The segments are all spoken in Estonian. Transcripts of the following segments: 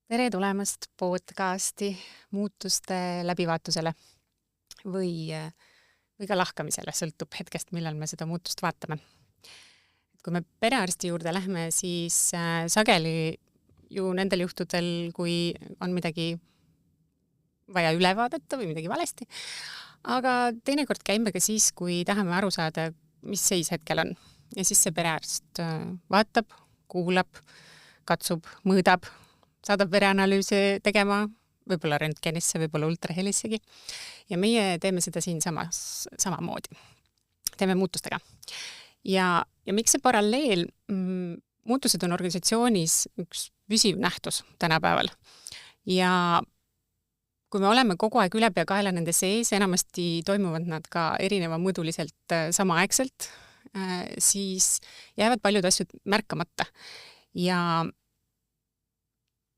Tere tulemast podcasti muutuste läbivaatusele või ka lahkamisele, sõltub hetkest, millal me seda muutust vaatame. Kui me perearsti juurde lähme, siis sageli ju nendel juhtudel, kui on midagi vaja üle vaadata või midagi valesti, aga teinekord käime ka siis, kui tahame aru saada, mis seis hetkel on. Ja siis see perearst vaatab, kuulab, katsub, mõõdab, saadab vereanalüüse tegema, võib-olla röntgenisse, võib-olla ultrahelissegi. Ja meie teeme seda siin samamoodi. Teeme muutustega. Ja miks see paralleel? Muutused on organisatsioonis üks püsiv nähtus tänapäeval. Ja kui me oleme kogu aeg ülepeakaela nende sees, enamasti toimuvad nad ka erineva mõõduliselt samaaegselt, siis jäävad paljud asjad märkamata. Ja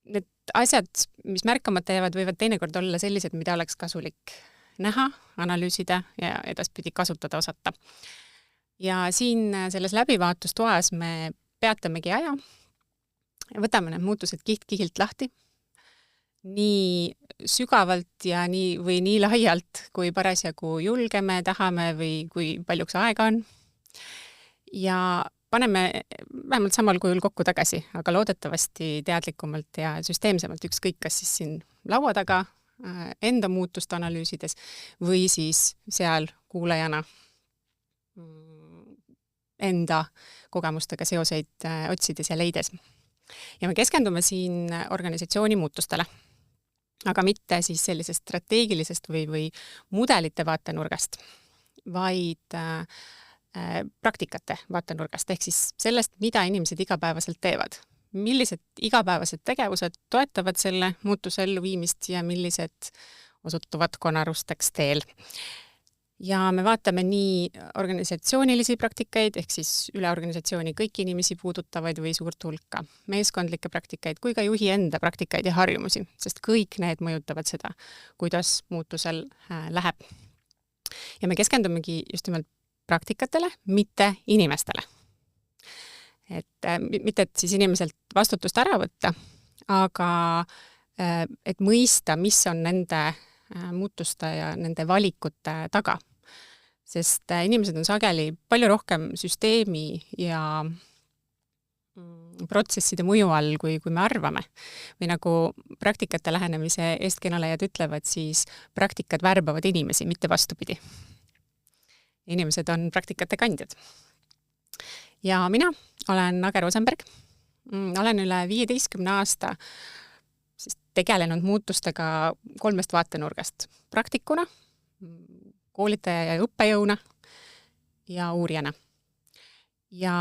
need asjad, mis märkamata jäävad, võivad teinekord olla sellised, mida oleks kasulik näha, analüüsida ja edaspidi kasutada osata. Ja siin selles läbivaatustoas me peatamegi aja, võtame need muutused kiht-kihilt lahti, nii sügavalt ja nii laialt, kui parasjagu julgeme, tahame või kui paljuks aega on. Ja paneme vähemalt samal kujul kokku tagasi, aga loodetavasti teadlikumalt ja süsteemsemalt ükskõik, kas siis siin laua taga enda muutust analüüsides või siis seal kuulajana enda kogemustega seoseid otsides ja leides. Ja me keskendume siin organisatsiooni muutustele, aga mitte siis sellisest strateegilisest või mudelite vaatenurgast, vaid praktikate vaatenurgast, ehk siis sellest, mida inimesed igapäevaselt teevad. Millised igapäevased tegevused toetavad selle muutuse elluviimist ja millised osutuvad konarusteks teel. Ja me vaatame nii organisatsioonilisi praktikaid, ehk siis üle organisatsiooni kõiki inimesi puudutavaid või suurt hulka, meeskondlikke praktikaid kui ka juhi enda praktikaid ja harjumusi, sest kõik need mõjutavad seda, kuidas muutusel läheb. Ja me keskendumegi just nimelt praktikatele, mitte inimestele. Mitte et siis inimeselt vastutust ära võtta, aga et mõista, mis on nende muutuste ja nende valikute taga. Sest inimesed on sageli palju rohkem süsteemi ja protsesside mõju all, kui me arvame. Või nagu praktikate lähenemise eestkõnelejad ütlevad, siis praktikad värbavad inimesi, mitte vastupidi. Inimesed on praktikate kandjad. Ja mina olen Age Rosenberg. Olen üle 15 aasta tegelenud muutustega 3 vaatenurgast. Praktikuna, koolitaja ja õppejõuna ja uurijana. Ja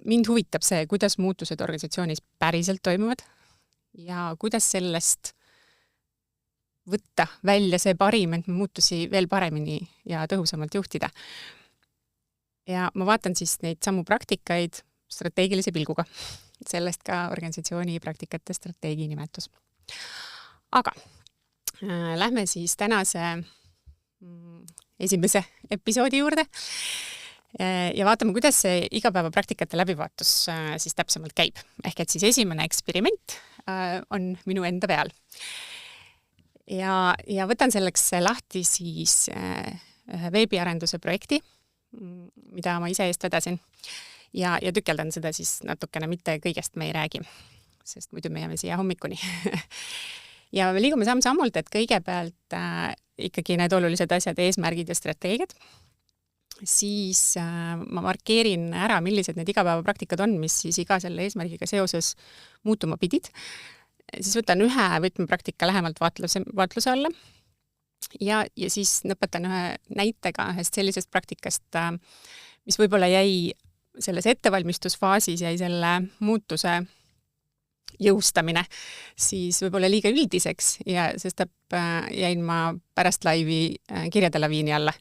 mind huvitab see, kuidas muutused organisatsioonis päriselt toimuvad ja kuidas sellest võtta välja see parim, et muutusi veel paremini ja tõhusamalt juhtida. Ja ma vaatan siis neid samu praktikaid strateegilise pilguga. Sellest ka organisatsiooni praktikate strateegi nimetus. Aga lähme siis tänase esimese episoodi juurde ja vaatame, kuidas see igapäeva praktikate läbivaatus siis täpsemalt käib. Ehk et siis esimene eksperiment on minu enda peal. Ja võtan selleks lahti siis ühe veebiarenduse projekti, mida ma ise eest vedasin ja tükeldan seda siis natukene, mitte kõigest me ei räägi, sest muidu me jääme siia hommikuni. Ja me liigume samm-sammult, et kõigepealt ikkagi need olulised asjad, eesmärgid ja strateegiad. Siis ma markeerin ära, millised need igapäevapraktikad on, mis siis iga selle eesmärgiga seoses muutuma pidid. Siis võtan ühe võtmepraktika lähemalt vaatluse alla ja siis lõpetan ühe näitega ühest sellisest praktikast, mis võib-olla jäi selles ettevalmistusfaasis, jäi selle muutuse jõustamine siis võib-olla liiga üldiseks ja sest jäin ma pärast laivi kirjade laviini alla.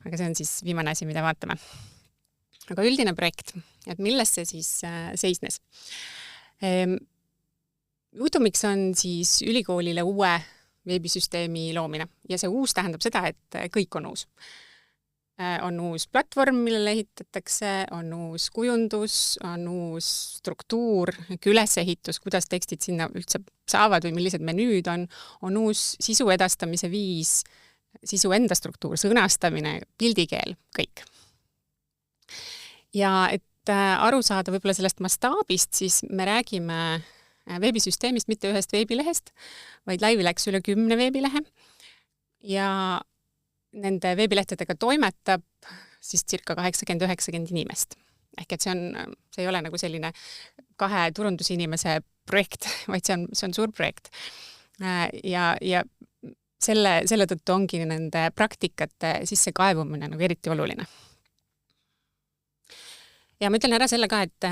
Aga see on siis viimane asi, mida vaatame. Aga üldine projekt, et milles see siis seisnes? Juhtumiks on siis ülikoolile uue veebisüsteemi loomine ja see uus tähendab seda, et kõik on uus. on uus platvorm, millele ehitatakse, on uus kujundus, on uus struktuur, ülesehitus, kuidas tekstid sinna üldse saavad või millised menüüd on uus sisu edastamise viis, sisu enda struktuur, sõnastamine, pildikeel, kõik. Ja et aru saada võib-olla sellest mastaabist, siis me räägime veebisüsteemist mitte ühest veebilehest, vaid laivi läks üle 10 veebilehe ja nende veebilehtedega toimetab siis circa 80-90 inimest. Ehk et see ei ole nagu selline 2 turundusinimese projekt, vaid see on suur projekt. Ja selle tõttu ongi nende praktikate sisse kaevumine nagu eriti oluline. Ja ma ütlen ära selle ka, et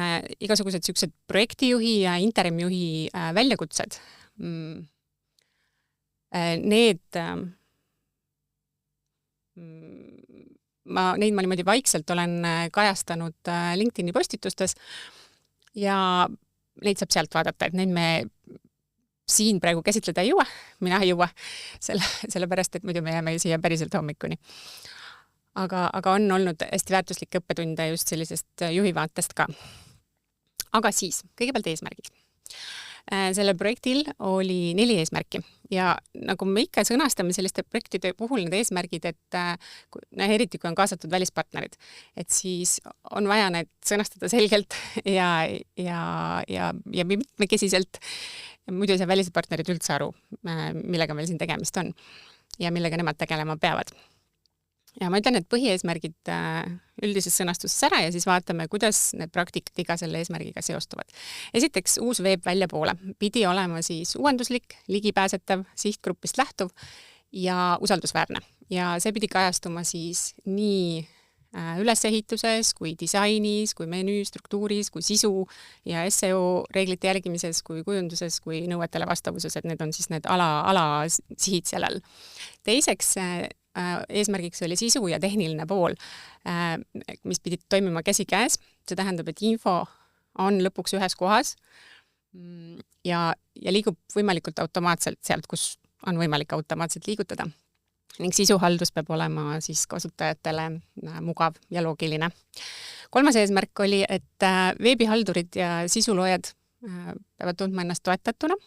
igasugused sellised projektijuhi ja interimjuhi väljakutsed, neid ma niimoodi vaikselt olen kajastanud LinkedIni postitustes ja neid saab sealt vaadata, et neid me siin praegu käsitleda ei jõua, mina ei jõua, sellepärast, et muidu me jääme siia päriselt hommikuni. Aga on olnud hästi väärtuslikke õppetunde just sellisest juhivaatest ka. Aga siis, kõigepealt eesmärgid. Selle projektil oli 4 eesmärki ja nagu me ikka sõnastame selliste projektide puhul need eesmärgid, et eriti kui on kaasatud välispartnerid, et siis on vaja need sõnastada selgelt ja mitmekesiselt. Muidu ei saa välispartnerid üldse aru, millega meil siin tegemist on ja millega nemad tegelema peavad. Ja ma ütlen, et põhieesmärgid üldises sõnastuses ära ja siis vaatame, kuidas need praktikad iga selle eesmärgiga seostuvad. Esiteks, uus veeb väljapoole pidi olema siis uuenduslik, ligipääsetav, sihtgrupist lähtuv ja usaldusväärne. Ja see pidi kajastuma siis nii ülesehituses, kui disainis, kui menüü struktuuris, kui sisu ja SEO reeglite jälgimises, kui kujunduses, kui nõuetele vastavuses, et need on siis need alasihid sellel. Teiseks, eesmärgiks oli sisu ja tehniline pool, mis pidid toimima käsikäes. See tähendab, et info on lõpuks ühes kohas ja liigub võimalikult automaatselt sealt, kus on võimalik automaatselt liigutada. Ning sisuhaldus peab olema siis kasutajatele mugav ja loogiline. 3. eesmärk oli, et veebihaldurid ja sisuloojad peavad tundma ennast toetatuna.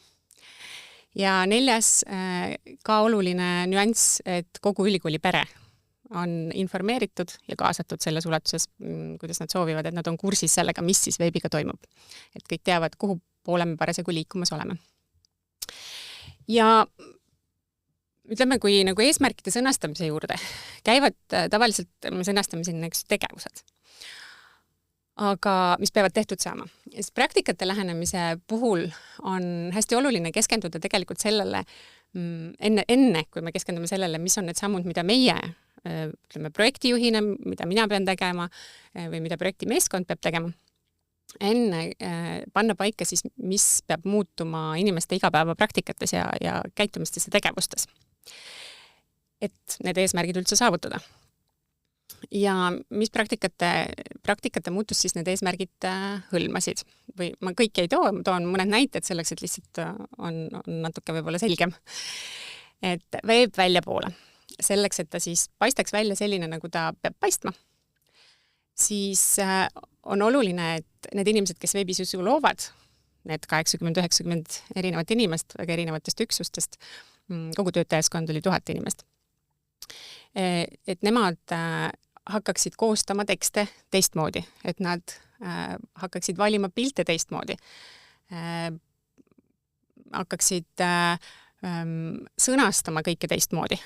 Ja 4. ka oluline nüanss, et kogu ülikooli pere on informeeritud ja kaasatud selles ulatuses, kuidas nad soovivad, et nad on kursis sellega, mis siis veebiga toimub. Et kõik teavad, kuhu poole me parasjagu liikumas oleme. Ja ütleme, kui nagu eesmärkide sõnastamise juurde käivad tavaliselt sõnastame siin tegevused, aga mis peavad tehtud saama. Praktikate lähenemise puhul on hästi oluline keskenduda tegelikult sellele, enne kui me keskendume sellele, mis on need sammud, mida meie projektijuhina, mida mina pean tegema või mida projekti meeskond peab tegema, enne panna paika siis, mis peab muutuma inimeste igapäeva praktikates ja käitumistes ja tegevustes. Et need eesmärgid üldse saavutada. Ja mis praktikate muutus siis need eesmärgid hõlmasid? Või ma kõiki ei toon mõned näited selleks, et lihtsalt on natuke võib-olla selgem. Et veeb väljapoole. Selleks, et ta siis paistaks välja selline, nagu ta peab paistma, siis on oluline, et need inimesed, kes veebisisu loovad, need 80-90 erinevat inimest, väga erinevatest üksustest, kogu töötajaskond oli 1000 inimest. Et nemad hakkaksid koostama tekste teistmoodi, et nad hakkakid valima pilte teistmoodi, hakkaksid sõnastama kõike teistmoodi,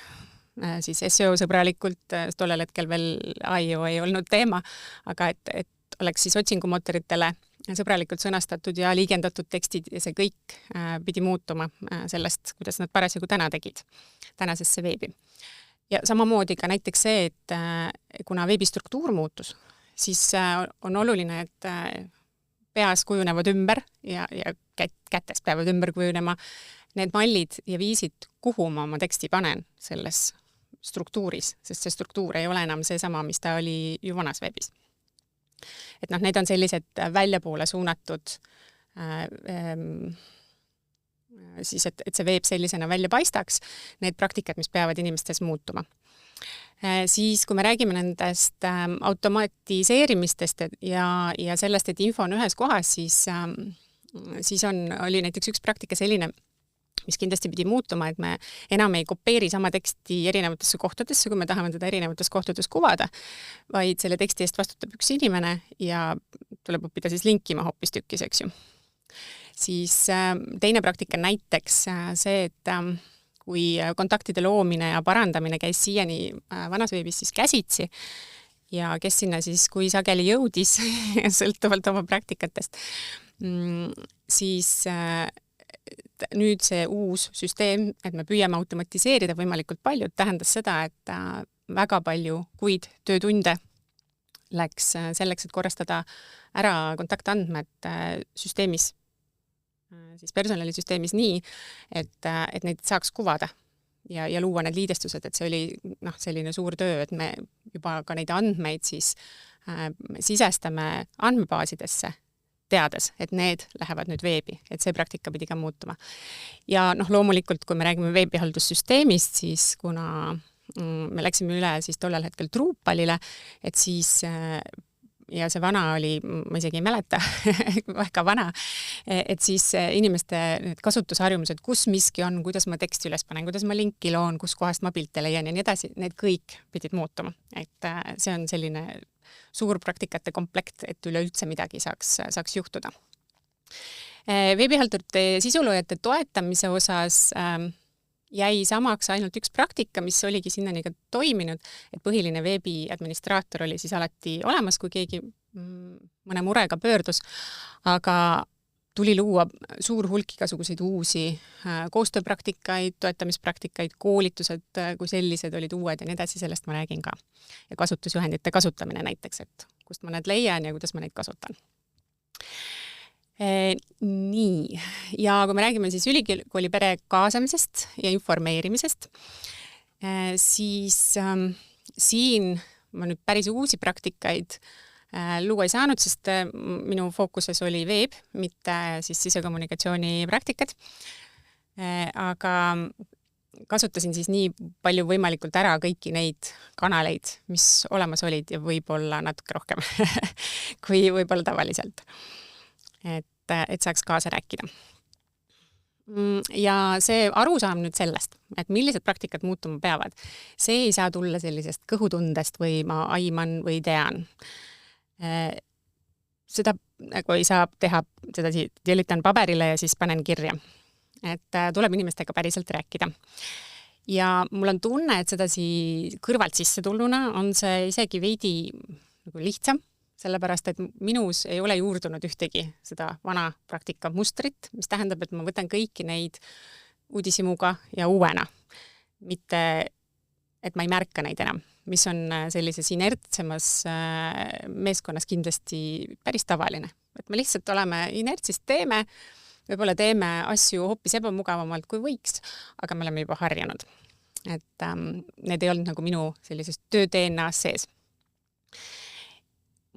siis SEO sõbralikult, tollel hetkel veel IO ei olnud teema, aga et oleks siis otsingumootoritele sõbralikult sõnastatud ja liigendatud tekstid ja see kõik pidi muutuma sellest, kuidas nad parasjagu täna tegid, tänasesse veebi. Ja samamoodi ka näiteks see, et kuna veebistruktuur muutus, siis on oluline, et peas kujunevad ümber ja kätes peavad ümber kujunema need mallid ja viisid, kuhu ma oma teksti panen selles struktuuris, sest see struktuur ei ole enam seesama, mis ta oli ju vanas veebis. Et need on sellised väljapoole suunatud siis, et see veeb sellisena välja paistaks, need praktikad, mis peavad inimestes muutuma. Siis, kui me räägime nendest automatiseerimistest ja sellest, et info on ühes kohas, siis oli näiteks üks praktika selline, mis kindlasti pidi muutuma, et me enam ei kopeeri sama teksti erinevatesse kohtadesse, kui me tahame teda erinevates kohtades kuvada, vaid selle teksti eest vastutab üks inimene ja tuleb õppida siis linkima hoopistükkis, eks ju. Siis teine praktika näiteks see, et kui kontaktide loomine ja parandamine käis siiani vanas veebis siis käsitsi ja kes sinna siis kui sageli jõudis, sõltuvalt oma praktikatest, siis nüüd see uus süsteem, et me püüame automatiseerida võimalikult palju, tähendas seda, et väga palju kuid töötunde läks selleks, et korrastada ära kontaktandmed süsteemis, siis personalisüsteemis nii, et neid saaks kuvada ja luua need liidestused, et see oli selline suur töö, et me juba ka neid andmeid siis sisestame andmebaasidesse, teades, et need lähevad nüüd veebi, et see praktika pidi ka muutuma. Ja loomulikult, kui me räägime veebihaldussüsteemist, siis kuna me läksime üle siis tollel hetkel Drupalile, et siis ja see vana oli, ma isegi ei mäleta, väga vana, et siis inimeste kasutusharjumused, kus miski on, kuidas ma teksti üles panen, kuidas ma linki loon, kus kohast ma pilte leian ja nii edasi, need kõik pidid muutuma. Et see on selline suur praktikate komplekt, et üleüldse midagi saaks juhtuda. Veebihaldurite sisuloojate toetamise osas jäi samaks ainult üks praktika, mis oligi sinnani ka toiminud, et põhiline veebiadministraator oli siis alati olemas, kui keegi mõne murega pöördus, aga tuli luua suur hulk igasuguseid uusi koostööpraktikaid, toetamispraktikaid, koolitused kui sellised olid uued ja nii edasi, sellest ma räägin ka. Ja kasutusjuhendite kasutamine näiteks, et kust ma need leian ja kuidas ma neid kasutan. Nii, ja kui me räägime siis ülikooli pere kaasamisest ja informeerimisest, siis siin ma nüüd päris uusi praktikaid luua ei saanud, sest minu fookuses oli veeb, mitte siis sisekommunikatsiooni praktikad. Aga kasutasin siis nii palju võimalikult ära kõiki neid kanaleid, mis olemas olid ja võib-olla natuke rohkem kui võib-olla tavaliselt. Et saaks kaasa rääkida. Ja see arusaam nüüd sellest, et millised praktikad muutuma peavad, see ei saa tulla sellisest kõhutundest või ma aiman või tean. Seda nagu ei saa teha, seda jällitan paberile ja siis panen kirja. Et tuleb inimestega päriselt rääkida. Ja mul on tunne, et sedasi kõrvalt sisse tulluna on see isegi veidi nagu lihtsam, sellepärast, et minus ei ole juurdunud ühtegi seda vana praktika mustrit, mis tähendab, et ma võtan kõiki neid uudishimuga ja uuena. Mitte, et ma ei märka neid enam, mis on sellises inertsemas meeskonnas kindlasti päris tavaline. Et me lihtsalt oleme inertsist teeme, võib-olla teeme asju hoopis ebamugavamalt kui võiks, aga me oleme juba harjanud. Et need ei olnud nagu minu sellises töö DNA-s sees.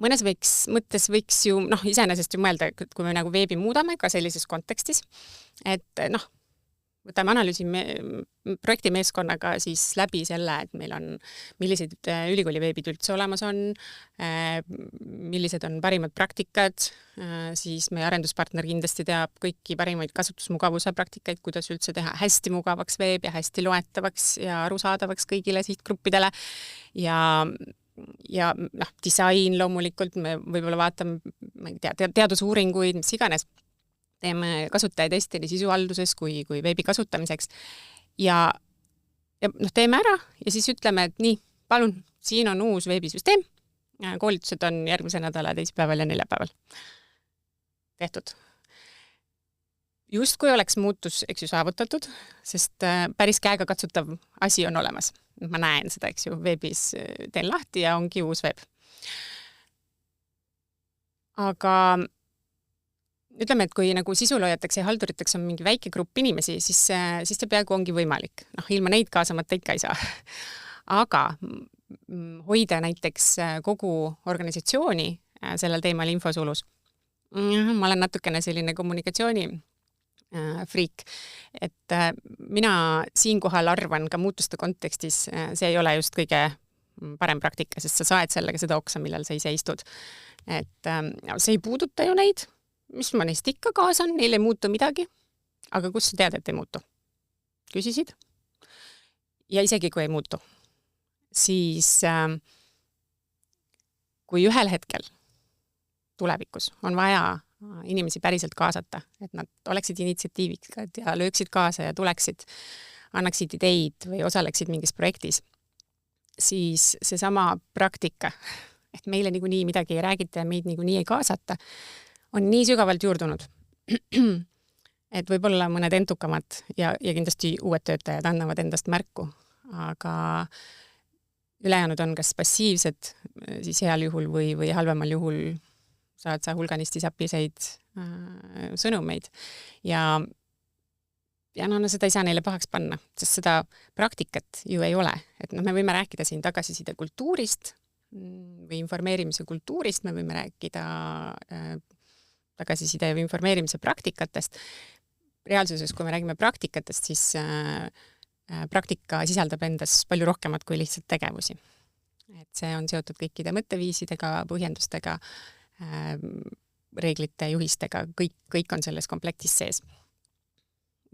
Mõnes mõttes võiks ju, iseenesest ju mõelda, et kui me nagu veebi muudame ka sellises kontekstis, et võtame analüüsi projektimeeskonnaga siis läbi selle, et meil on, millised ülikooli veebid üldse olemas on, millised on parimad praktikad, siis meie arenduspartner kindlasti teab kõiki parimaid kasutusmugavuse praktikaid, kuidas üldse teha hästi mugavaks veeb ja hästi loetavaks ja arusaadavaks kõigile sihtgruppidele ja disain loomulikult, me võib-olla vaatame, ma ei tea, teadusuuringuid, mis iganes, teeme kasutajaid sisuhalduses kui veebi kasutamiseks ja teeme ära ja siis ütleme, et nii, palun, siin on uus veebisüsteem, koolitused on järgmise nädala teisipäeval ja neljapäeval tehtud. Just kui oleks muutus, eks ju, saavutatud, sest päris käega katsutav asi on olemas. Ma näen seda, eks ju, veebis teen lahti ja ongi uus veeb. Aga ütleme, et kui nagu sisuloojateks ja halduriteks on mingi väike grupp inimesi, siis see peaaegu ongi võimalik. Ilma neid kaasamata ikka ei saa. Aga hoida näiteks kogu organisatsiooni sellel teemal infosulus. Ma olen natukene selline kommunikatsiooni friik. Et mina siinkohal arvan ka muutuste kontekstis, see ei ole just kõige parem praktika, sest sa saed sellega seda oksa, millal sa ise istud. Et see ei puuduta ju neid, mis ma neist ikka kaasan, neil ei muutu midagi. Aga kus sa tead, et ei muutu? Küsisid? Ja isegi kui ei muutu, siis kui ühel hetkel tulevikus on vaja inimesi päriselt kaasata, et nad oleksid initsiatiivikad ja lööksid kaasa ja tuleksid, annaksid ideid või osaleksid mingis projektis, siis seesama praktika, et meile niikuinii midagi ei räägita ja meid niikuinii ei kaasata, on nii sügavalt juurdunud, et võib-olla mõned entukamad ja kindlasti uued töötajad annavad endast märku, aga ülejäänud on kas passiivsed siis heal juhul või halvemal juhul saad sa hulganisti säpiseid sõnumeid ja seda ei saa neile pahaks panna, sest seda praktikat ju ei ole. Et me võime rääkida siin tagasiside kultuurist või informeerimise kultuurist, me võime rääkida tagasiside või informeerimise praktikatest. Reaalsuses, kui me räägime praktikatest, siis praktika sisaldab endas palju rohkemat kui lihtsalt tegevusi. Et see on seotud kõikide mõtteviisidega, põhjendustega, reeglite, juhistega, kõik on selles komplektis sees.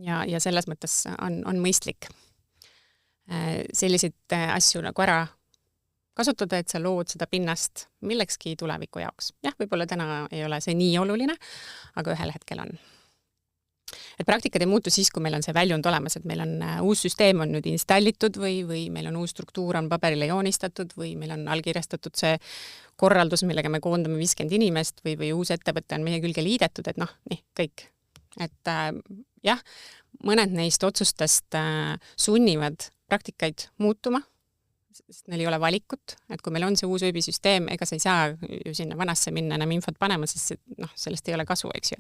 Ja selles mõttes on mõistlik selliseid asju nagu ära kasutada, et sa lood seda pinnast millekski tuleviku jaoks. Jah, võib-olla täna ei ole see nii oluline, aga ühel hetkel on. Et praktikad ei muutu siis, kui meil on see väljund olemas, et meil on uus süsteem on nüüd installitud või meil on uus struktuur on paberile joonistatud või meil on allkirjastatud see korraldus, millega me koondame 50 inimest või uus ettevõte on meie külge liidetud, et nii, kõik. Et jah, mõned neist otsustest sunnivad praktikaid muutuma, sest neil ei ole valikut, et kui meil on see uus ööbisüsteem, ega sa ei saa ju sinna vanasse minna enam infot panema, sest sellest ei ole kasu, eks ju.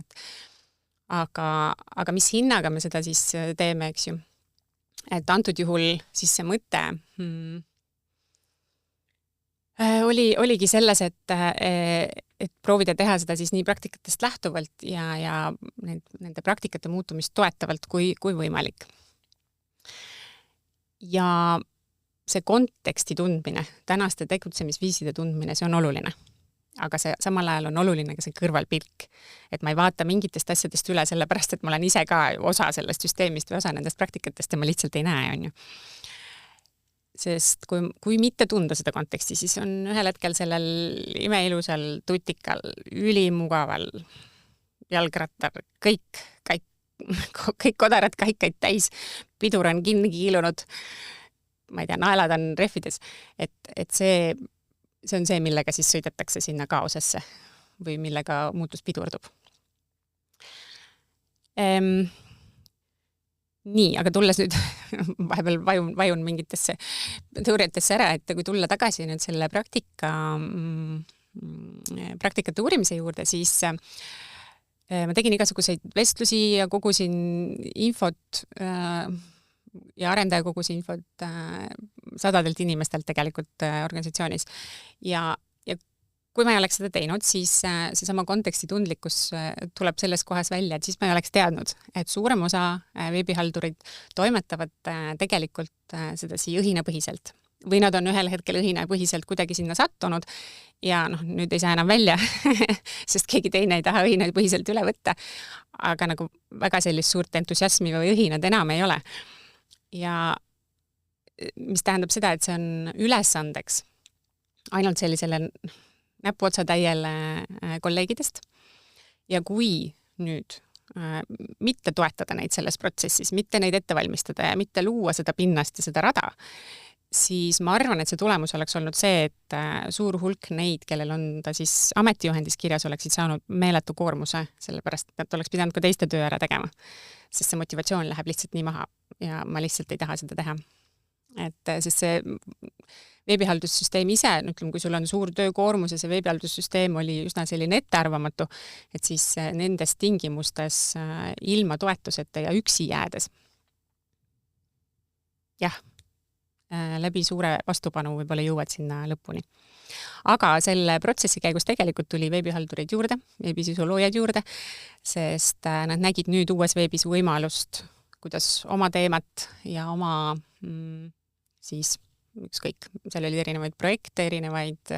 Aga mis hinnaga me seda siis teeme, eks ju. Et antud juhul siis see mõte oligi selles, et proovida teha seda siis nii praktikatest lähtuvalt ja nende praktikate muutumist toetavalt kui võimalik. Ja see konteksti tundmine, tänaste tegutsemisviiside tundmine, see on oluline. Aga see samal ajal on oluline ka see kõrvalpilk. Et ma ei vaata mingitest asjadest üle sellepärast, et ma olen ise ka osa sellest süsteemist või osa nendest praktikatest ja ma lihtsalt ei näe, on ju. Sest kui mitte tunda seda konteksti, siis on ühel hetkel sellel imeilusal tutikal, ülimugaval jalgrattar, kõik kodarad kaikaid täis, pidur on kinni kiilunud, ma ei tea, naelad on rehvides, et see on see, millega siis sõidetakse sinna kaosesse või millega muutus pidurdub. Nii, aga tulles nüüd vahepeal vajun mingitesse teooriatesse ära, et kui tulla tagasi nüüd selle praktikate uurimise juurde, siis ma tegin igasuguseid vestlusi ja kogusin infot ja arendaja kogus infot sadadelt inimestelt tegelikult organisatsioonis. Ja kui ma ei oleks seda teinud, siis seesama kontekstitundlikkus tuleb selles kohas välja, et siis ma ei oleks teadnud, et suurem osa veebihaldurid toimetavad tegelikult sedasi õhinapõhiselt. Või nad on ühel hetkel õhinapõhiselt kuidagi sinna sattunud ja nüüd ei saa enam välja, sest keegi teine ei taha õhinapõhiselt üle võtta. Aga nagu väga sellist suurt entusiasmi või õhinad enam ei ole. Ja mis tähendab seda, et see on ülesandeks ainult sellisele näpuotsa täiele kolleegidest. Ja kui nüüd mitte toetada neid selles protsessis, mitte neid ette valmistada ja mitte luua seda pinnast ja seda rada, siis ma arvan, et see tulemus oleks olnud see, et suur hulk neid, kellel on ta siis ametijuhendis kirjas, oleksid saanud meeletu koormuse, sellepärast, et oleks pidanud ka teiste töö ära tegema. Sest see motivatsioon läheb lihtsalt nii maha ja ma lihtsalt ei taha seda teha. Et sest see veebihaldussüsteem ise, ütleme, kui sul on suur töökoormus ja see veebihaldussüsteem oli üsna selline ettearvamatu, et siis nendes tingimustes ilma toetuseta ja üksi jäädes. Jah, läbi suure vastupanu võib-olla jõuad sinna lõpuni. Aga selle protsessi käigus tegelikult tuli veebihaldurid juurde, veebisisu loojad juurde, sest nad nägid nüüd uues veebis võimalust, kuidas oma teemat ja oma siis ükskõik, seal oli erinevaid projekte, erinevaid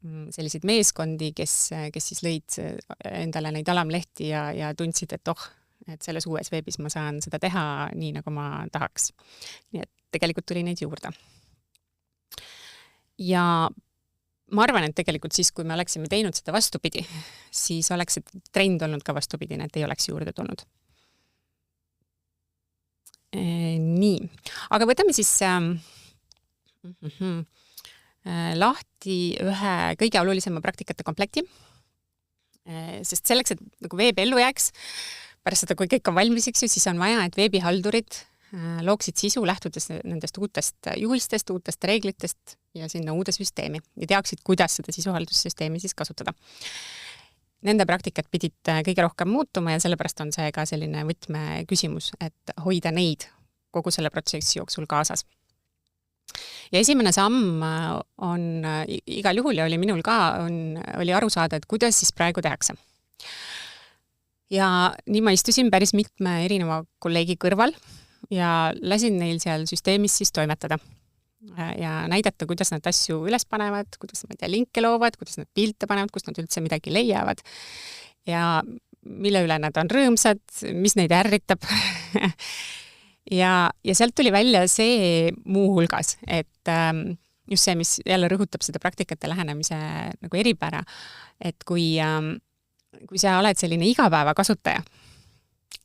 selliseid meeskondi, kes siis lõid endale neid alamlehti ja tundsid, et selles uues veebis ma saan seda teha nii, nagu ma tahaks. Nii et tegelikult tuli neid juurde. Ja ma arvan, et tegelikult siis, kui me oleksime teinud seda vastupidi, siis oleks see trend olnud ka vastupidine, et ei oleks juurde tulnud. Nii, aga võtame siis lahti ühe kõige olulisema praktikate komplekti, sest selleks, et nagu veeb ellu jääks, pärast seda, kui kõik on valmis, siis on vaja, et veebihaldurid looksid sisu lähtudes nendest uutest juhistest, uutest reeglitest ja sinna uude süsteemi ja teaksid, kuidas seda sisuhaldussüsteemi siis kasutada. Nende praktikad pidid kõige rohkem muutuma ja sellepärast on see ka selline võtmeküsimus, et hoida neid kogu selle protsessi jooksul kaasas. Ja esimene samm on igal juhul ja oli minul ka, oli aru saada, et kuidas siis praegu tehakse. Ja nii ma istusin päris mitme erineva kolleegi kõrval ja lasin neil seal süsteemis siis toimetada ja näidata, kuidas nad asju üles panevad, kuidas nad linke loovad, kuidas nad pilte panevad, kus nad üldse midagi leiavad ja mille üle nad on rõõmsad, mis neid ärritab. Ja sealt tuli välja see muuhulgas, et just see, mis jälle rõhutab seda praktikate lähenemise nagu eripära, et kui sa oled selline igapäeva kasutaja,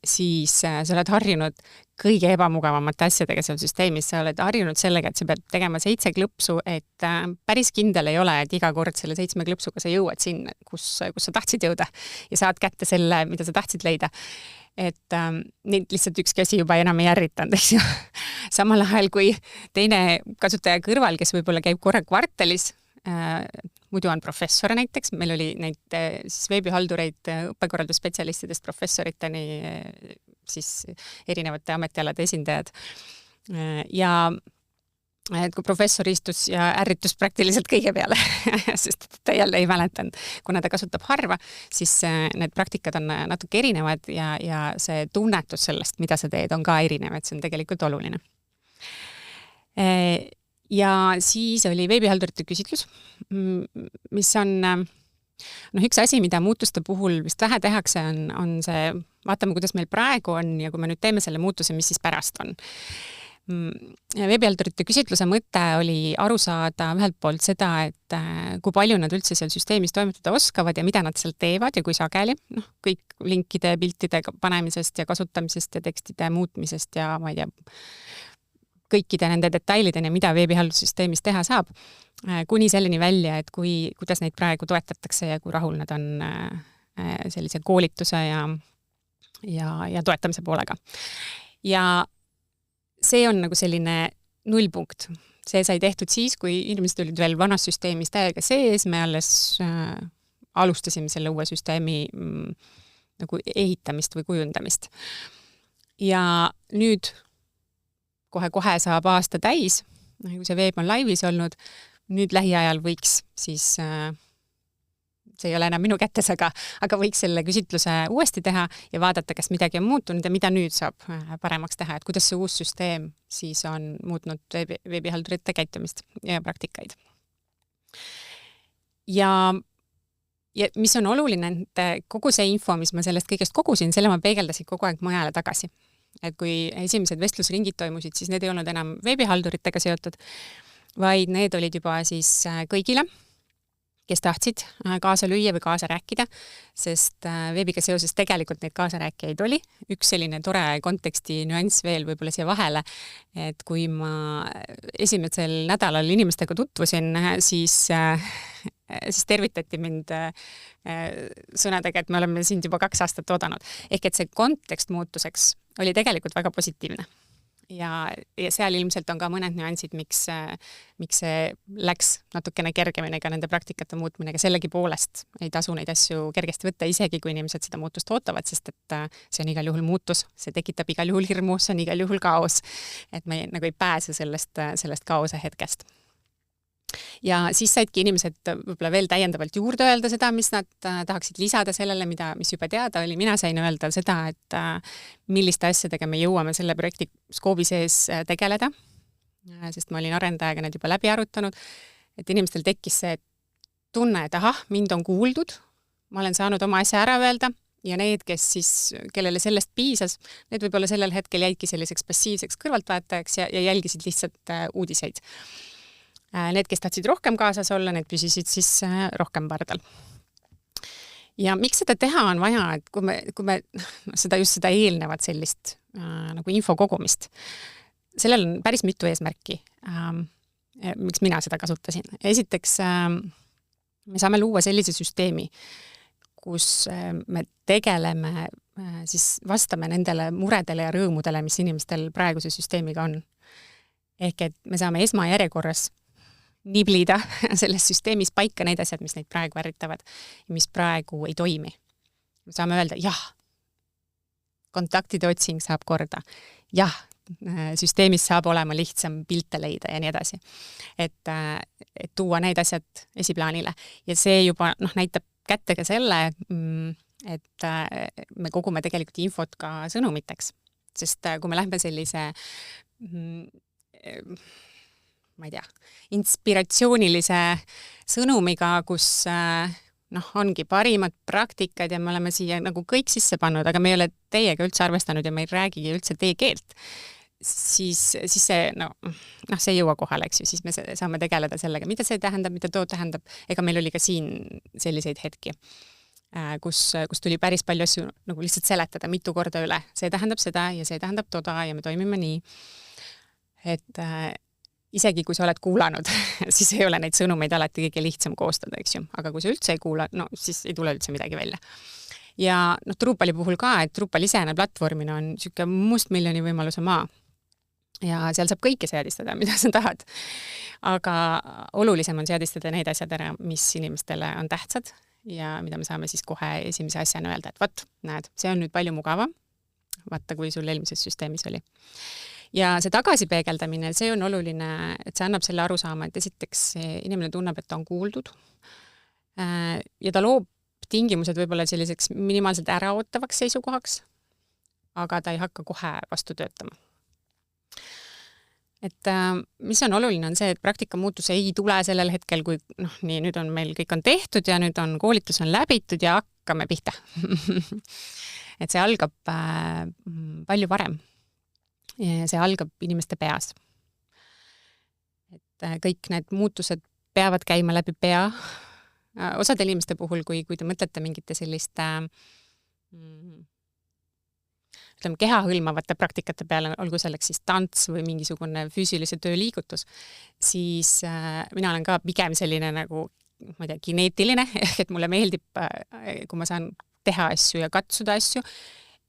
siis sa oled harjunud kõige ebamugavamate asjadega seal süsteemis, sa oled harjunud sellega, et sa pead tegema 7 klõpsu, et päris kindel ei ole, et iga kord selle 7 klõpsuga sa jõuad sinna, kus sa tahtsid jõuda ja saad kätte selle, mida sa tahtsid leida. Et neid lihtsalt ükski asi juba enam ei ärritanud, eks ju. Samal ajal kui teine kasutaja kõrval, kes võib-olla käib korra kvartalis, muidu on professor näiteks, meil oli neid siis veebihaldureid õppekorraldusspetsialistidest professoriteni siis erinevate ametialade esindajad. Ja et kui professor istus ja ärritus praktiliselt kõige peale, sest ta jälle ei mäletanud, kuna ta kasutab harva, siis need praktikad on natuke erinevad ja see tunnetus sellest, mida sa teed, on ka erinev, et see on tegelikult oluline. Ja siis oli veebihaldurite küsitlus, mis on üks asi, mida muutuste puhul vist vähe tehakse, on see, vaatame, kuidas meil praegu on ja kui me nüüd teeme selle muutuse, mis siis pärast on. Veebihaldurite küsitluse mõte oli aru saada ühelt poolt seda, et kui palju nad üldse seal süsteemis toimetada oskavad ja mida nad seal teevad ja kui sageli, kõik linkide, piltide panemisest ja kasutamisest ja tekstide muutmisest ja ma ei tea, kõikide nende detailideni, mida veebihaldussüsteemis teha saab, kuni selleni välja, et kuidas neid praegu toetatakse ja kui rahul nad on sellise koolituse ja toetamise poolega. Ja see on nagu selline nullpunkt. See sai tehtud siis, kui inimesed olid veel vanas süsteemis täiega sees, me alles alustasime selle uue süsteemi nagu ehitamist või kujundamist. Ja nüüd kohe saab aasta täis, kui see veeb on laivis olnud, nüüd lähiajal võiks siis see ei ole enam minu kätes, aga võiks selle küsitluse uuesti teha ja vaadata, kas midagi on muutunud ja mida nüüd saab paremaks teha, et kuidas see uus süsteem siis on muutnud veebihaldurite käitumist ja praktikaid. Ja mis on oluline, et kogu see info, mis ma sellest kõigest kogusin, selle ma peegeldasin kogu aeg mujale tagasi. Et kui esimesed vestlusringid toimusid, siis need ei olnud enam veebihalduritega seotud, vaid need olid juba siis kõigile, kes tahtsid kaasa lüüa või kaasa rääkida, sest veebiga seoses tegelikult neid kaasarääkijaid oli. Üks selline tore konteksti nüanss veel võib-olla siia vahele, et kui ma esimesel nädalal inimestega tutvusin, siis tervitati mind sõnadega, et me oleme sind juba 2 aastat oodanud. Ehk et see kontekst muutuseks oli tegelikult väga positiivne. ja seal ilmselt on ka mõned nüansid, miks see läks natukene kergemini ka nende praktikate muutmine, aga sellegipoolest ei tasu neid asju kergesti võtta, isegi kui inimesed seda muutust ootavad, sest et see on igal juhul muutus, see tekitab igal juhul hirmu, see on igal juhul kaos. Et me nagu ei pääse sellest kaose hetkest. Ja siis saidki inimesed võib-olla veel täiendavalt juurde öelda seda, mis nad tahaksid lisada sellele, mis juba teada oli. Mina sain öelda seda, et milliste asjadega me jõuame selle projekti skoobi sees tegeleda, sest ma olin arendajaga need juba läbi arutanud, et inimestel tekkis see tunne, et ahah, mind on kuuldud, ma olen saanud oma asja ära öelda ja need, kellele sellest piisas, need võib-olla sellel hetkel jäidki selliseks passiivseks kõrvaltvaatajaks ja jälgisid lihtsalt uudiseid. Need, kes tahtsid rohkem kaasas olla, need püsisid siis rohkem pardal. Ja miks seda teha on vaja, et kui me seda eelnevat sellist nagu info kogumist, sellel on päris mitu eesmärki, miks mina seda kasutasin. Esiteks, me saame luua sellise süsteemi, kus me tegeleme, siis vastame nendele muredele ja rõõmudele, mis inimestel praeguse süsteemiga on. Ehk et me saame esmajärjekorras niblida selles süsteemis paika neid asjad, mis neid praegu ärritavad ja mis praegu ei toimi. Me saame öelda, jah, kontaktide otsing saab korda. Jah, süsteemis saab olema lihtsam pilte leida ja nii edasi. Et tuua need asjad esiplaanile. Ja see juba näitab kätte ka selle, et me kogume tegelikult infot ka sõnumiteks. Sest kui me lähme sellise ma ei tea, inspiratsioonilise sõnumiga, kus ongi parimad praktikad ja me oleme siia nagu kõik sisse pannud, aga me ei ole teiega üldse arvestanud ja me ei räägigi üldse teie keelt, siis see, see ei jõua kohale, eks ju, siis me saame tegeleda sellega, mida see tähendab, mida too tähendab. Ega meil oli ka siin selliseid hetki, kus tuli päris palju asju nagu lihtsalt seletada mitu korda üle. See tähendab seda ja see tähendab toda ja me toimime nii. Et isegi kui sa oled kuulanud, siis ei ole neid sõnumeid alati kõige lihtsam koostada, eks ju. Aga kui sa üldse ei kuula, siis ei tule üldse midagi välja. Ja Drupali puhul ka, et Drupal isene platvormina on siuke mustmiljoni võimaluse maa. Ja seal saab kõike seadistada, mida sa tahad. Aga olulisem on seadistada neid asjad ära, mis inimestele on tähtsad ja mida me saame siis kohe esimese asjana öelda, et võt, näed, see on nüüd palju mugavam. Vaata, kui sul eelmises süsteemis oli. Ja see tagasipeegeldamine, see on oluline, et see annab selle arusaama, et esiteks inimene tunneb, et ta on kuuldud ja ta loob tingimused võib-olla selliseks minimaalselt äraootavaks seisukohaks, aga ta ei hakka kohe vastu töötama. Et mis on oluline, on see, et praktika muutus ei tule sellel hetkel, kui nii, nüüd on meil kõik on tehtud ja nüüd on koolitus on läbitud ja hakkame pihta. Et see algab palju varem. Ja see algab inimeste peas. Et kõik need muutused peavad käima läbi pea. Osade inimeste puhul, kui te mõtlete mingite selliste keha hõlmavate praktikate peale, olgu selleks siis tants või mingisugune füüsilise töö liigutus, siis mina olen ka pigem selline nagu, ma ei tea, kineetiline, et mulle meeldib, kui ma saan teha asju ja katsuda asju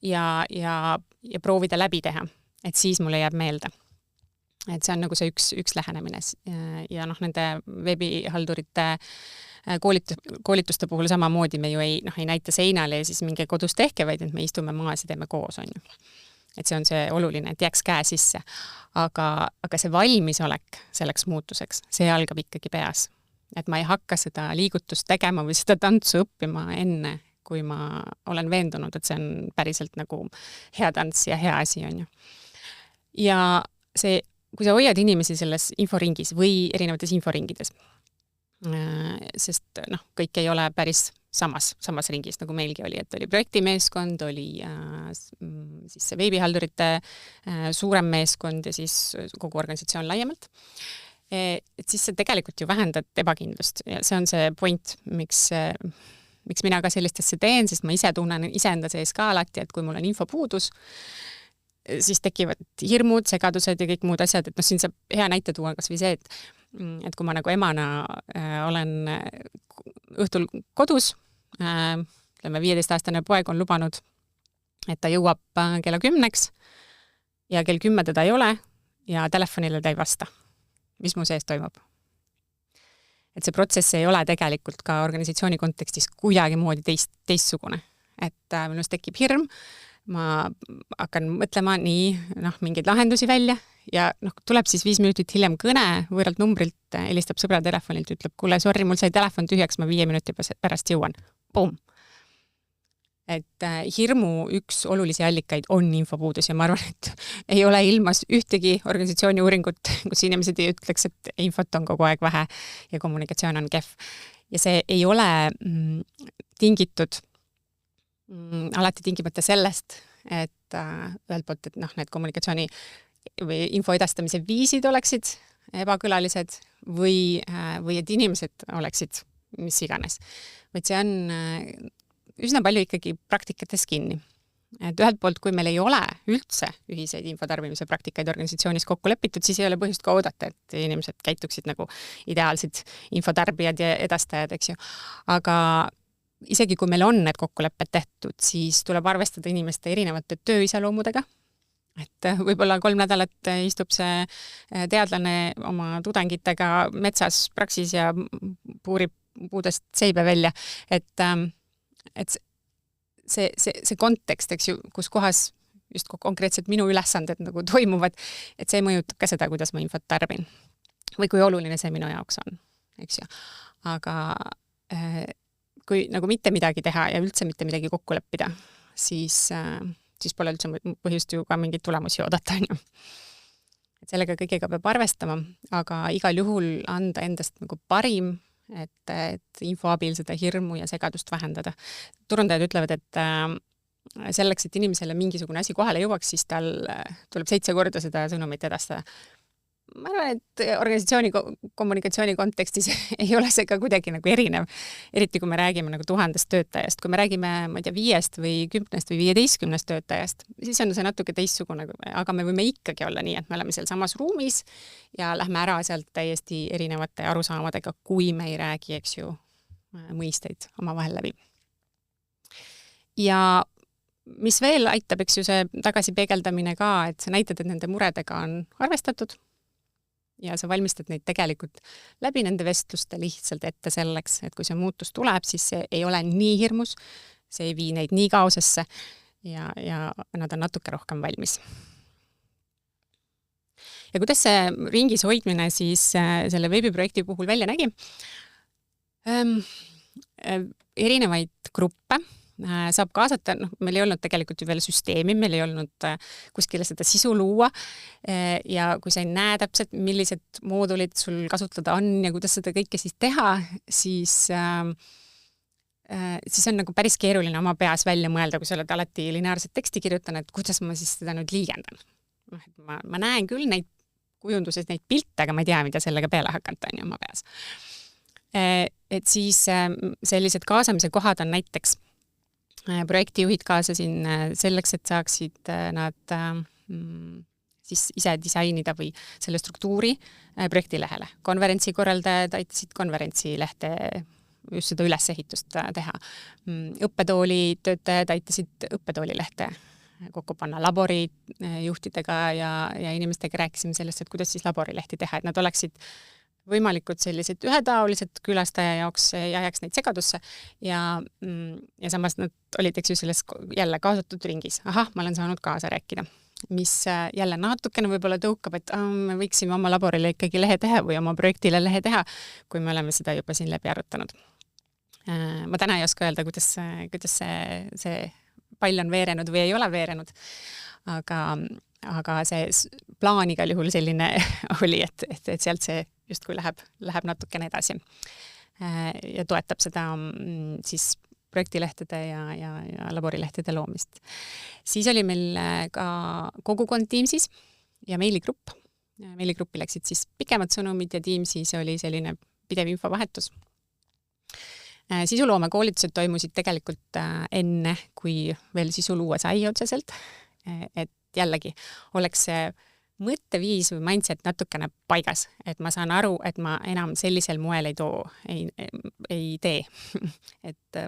ja proovida läbi teha. Et siis mulle jääb meelde. Et see on nagu see üks lähenemine. Ja nende veebihaldurite koolituste puhul samamoodi me ju ei näita seinale ja siis mingi kodus tehke, vaid et me istume maas ja teeme koos. On ju. Et see on see oluline, et jääks käe sisse. Aga see valmisolek selleks muutuseks, see algab ikkagi peas. Et ma ei hakka seda liigutust tegema või seda tantsu õppima enne, kui ma olen veendunud, et see on päriselt nagu hea tants ja hea asi. On ju. Ja see, kui sa hoiad inimesi selles inforingis või erinevates inforingides, sest kõik ei ole päris samas ringis, nagu meilgi oli, et oli projektimeeskond, oli siis see veebihaldurite suurem meeskond ja siis kogu organisatsioon laiemalt. Et siis sa tegelikult ju vähendad ebakindlust ja see on see point, miks mina ka sellist asja teen, sest ma ise tunnen iseenda sees ka alati, et kui mul on infopuudus, siis tekivad hirmud, segadused ja kõik muud asjad, et siin saab hea näite tuua kas või see, et kui ma nagu emana olen õhtul kodus, 15-aastane poeg on lubanud, et ta jõuab kella 10-ks ja kell 10 teda ei ole ja telefonile ta ei vasta. Mis mu sees toimub? Et see protsess ei ole tegelikult ka organisatsiooni kontekstis kuidagi moodi teistsugune. Et minust tekib hirm, ma hakkan mõtlema mingeid lahendusi välja ja tuleb siis 5 minutit hiljem kõne, võõralt numbrilt helistab sõbra telefonilt, ütleb, kuule, sorry, mul sai telefon tühjaks, ma 5 minuti pärast jõuan. Boom! Et hirmu üks olulisi allikaid on infopuudus ja ma arvan, et ei ole ilmas ühtegi organisatsiooni uuringut, kus inimesed ei ütleks, et infot on kogu aeg vähe ja kommunikatsioon on kehv. Ja see ei ole tingitud alati tingimata sellest, et ühelt poolt, et need kommunikatsiooni või info edastamise viisid oleksid ebakõlalised või et inimesed oleksid mis iganes. Vaid see on üsna palju ikkagi praktikates kinni. Et ühelt poolt, kui meil ei ole üldse ühiseid infotarbimise praktikaid organisatsioonis kokku lepitud, siis ei ole põhjust ka oodata, et inimesed käituksid nagu ideaalsed infotarbijad ja edastajad, eks ju. Aga isegi kui meil on need kokkulepped tehtud, siis tuleb arvestada inimeste erinevate tööisaloomudega. Et võib-olla 3 nädalat istub see teadlane oma tudengitega metsas praksis ja puurib puudest seibe välja. Et see kontekst, eks ju, kus kohas just konkreetselt minu ülesanded nagu toimuvad, et see mõjutab ka seda, kuidas ma infot tarbin. Või kui oluline see minu jaoks on, eks ju. Aga kui nagu mitte midagi teha ja üldse mitte midagi kokku leppida, siis pole üldse põhjust ju ka mingeid tulemusi oodata. Et sellega kõigega peab arvestama, aga igal juhul anda endast nagu parim, et info abil seda hirmu ja segadust vähendada. Turundajad ütlevad, et selleks, et inimesele mingisugune asi kohale jõuaks, siis tal tuleb 7 korda seda sõnumit edastada. Ma arvan, et organisatsiooni kommunikatsiooni kontekstis ei ole see ka kuidagi nagu erinev. Eriti kui me räägime nagu 1000 töötajast. Kui me räägime, ma ei tea, 5 või 10 või 15 töötajast, siis on see natuke teistsugune, aga me võime ikkagi olla nii, et me oleme seal samas ruumis ja lähme ära sealt täiesti erinevate arusaamadega, kui me ei räägi, eks ju, mõisteid omavahel läbi. Ja mis veel aitab, eks ju, see tagasi peegeldamine ka, et sa näitad, et nende muredega on arvestatud ja sa valmistad neid tegelikult läbi nende vestluste lihtsalt ette selleks, et kui see muutus tuleb, siis see ei ole nii hirmus, see ei vii neid nii kaosesse ja nad on natuke rohkem valmis. Ja kuidas see ringis hoidmine siis selle veebiprojekti puhul välja nägi? Erinevaid gruppe saab kaasata, meil ei olnud tegelikult ju veel süsteemi, meil ei olnud kuskile seda sisu luua ja kui sa ei näe täpselt, millised moodulid sul kasutada on ja kuidas seda kõike siis teha, siis on nagu päris keeruline oma peas välja mõelda, kui sa oled alati lineaarset teksti kirjutan, et kuidas ma siis seda nüüd liigendan. Ma näen küll neid kujunduses neid pilte, aga ma ei tea, mida sellega peale hakata on oma peas. Et siis sellised kaasamise kohad on näiteks projektijuhid kaasasin selleks, et saaksid nad siis ise disainida või selle struktuuri projektilehele. Konverentsikorraldajad aitasid konverentsilehte just seda ülesehitust teha. Õppetooli töötajad aitasid õppetoolilehte kokku panna. Laborijuhtidega ja inimestega rääkisime sellest, et kuidas siis laborilehti teha, et nad oleksid võimalikud sellised ühetaolised külastaja jaoks ja jääks neid segadusse ja samas nad olid eks ju selles jälle kaasatud ringis. Ahah, ma olen saanud kaasa rääkida, mis jälle natukene võib-olla tõukab, et me võiksime oma laborile ikkagi lehe teha või oma projektile lehe teha, kui me oleme seda juba siin läbi arutanud. Ma täna ei oska öelda, kuidas see pall on veerenud või ei ole veerenud, aga see plaan igal juhul selline oli, et sealt see justkui läheb natukene edasi ja toetab seda siis projektilehtede ja laborilehtede loomist. Siis oli meil ka kogukond Teamsis ja meiligrupp. Meiligruppi läksid siis pikemad sõnumid ja Teamsis oli selline pidev infovahetus. Sisuloome koolitused toimusid tegelikult enne, kui veel sisu luua sai otseselt, et jällegi oleks see mõtteviis või mindset natukene paigas, et ma saan aru, et ma enam sellisel moel ei tee. Et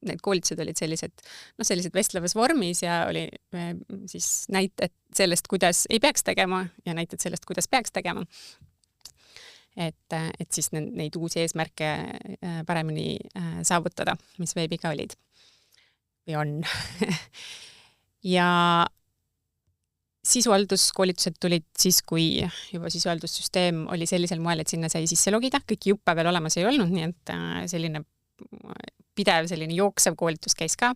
need koolitused olid sellised vestlevas vormis ja oli siis näited sellest, kuidas ei peaks tegema ja näited sellest, kuidas peaks tegema. Et siis neid uusi eesmärke paremini saavutada, mis veebiga olid või on. Ja sisuhalduskoolitused tulid siis, kui juba sisuhaldussüsteem oli sellisel moel, et sinna sai sisse logida, kõik juppe veel olemas ei olnud, nii et selline pidev, selline jooksev koolitus käis ka.